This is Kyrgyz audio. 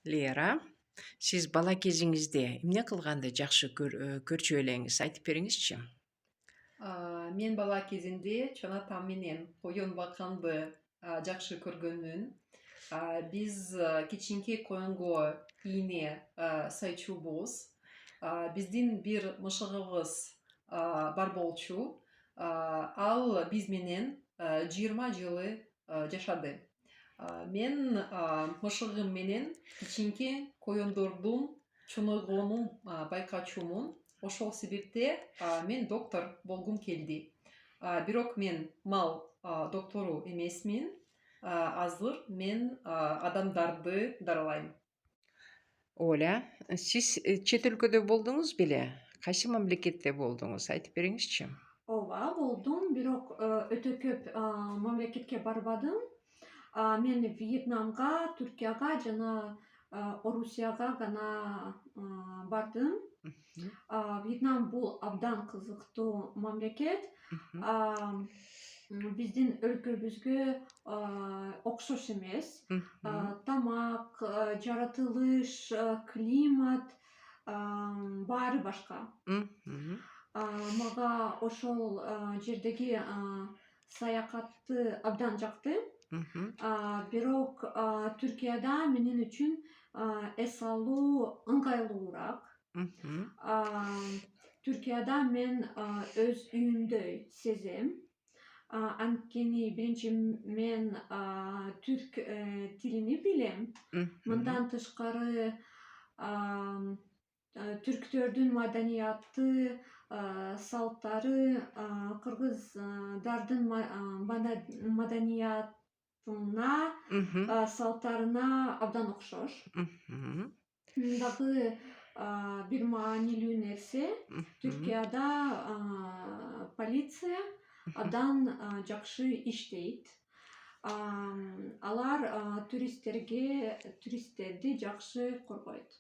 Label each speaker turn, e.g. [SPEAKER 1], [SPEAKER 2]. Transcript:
[SPEAKER 1] Лера, сиз бала кезиңизде эмне кылганды жакшы көрчү элеңиз? Айтып бериңизчи.
[SPEAKER 2] Мен бала кезімде чоң менен коен бакканды жакшы көргөнмүн. Биз кичинекей коенго ийне сайчубуз. Биздин бир мышыгыбыз бар болчу. Ал биз менен 20 жылы жашады. Мен мышыгым менен кичинекей коендордун чоңойгонун байкачумун. Ошол себепте мен доктор болгум келди. Бирок мен мал доктору эмесмин. Азыр мен адамдарды даралайм.
[SPEAKER 1] Оля, сиз чет өлкөдө болдуңуз беле? Кайсы мамлекетте болдуңуз? Айтып бериңизчи.
[SPEAKER 3] Ооба, болдум. Бирок өтө көп мамлекетке барбадым. Мен Вьетнамга, Түркияга жана Орусияга гана бардым.
[SPEAKER 1] Мгм,
[SPEAKER 3] Вьетнам бул абдан кызыктуу мамлекет.
[SPEAKER 1] мгм,
[SPEAKER 3] Биздин өлкөбүзгө окшош эмес.
[SPEAKER 1] мгм,
[SPEAKER 3] Тамак, жаратылыш, климат баары башка.
[SPEAKER 1] мгм,
[SPEAKER 3] Мага ошол жердеги саякатты абдан жакты.
[SPEAKER 1] мгм,
[SPEAKER 3] Бирок Түркияда менин үчүн эс алуу ыңгайлуураак.
[SPEAKER 1] мгм,
[SPEAKER 3] Түркияда мен өз үйүмдөй сезем. Анткени биринчи мен түрк тилини билем.
[SPEAKER 1] мгм,
[SPEAKER 3] Мындан тышкары түрктөрдүн маданияты, салттары кыргыздардын маданиятына,
[SPEAKER 1] мгм,
[SPEAKER 3] салттарына абдан окшош.
[SPEAKER 1] мгм,
[SPEAKER 3] Дагы бир маанилүү нерсе,
[SPEAKER 1] мгм,
[SPEAKER 3] Түркияда полиция абдан жакшы иштейт. Алар туристтерди жакшы коргойт.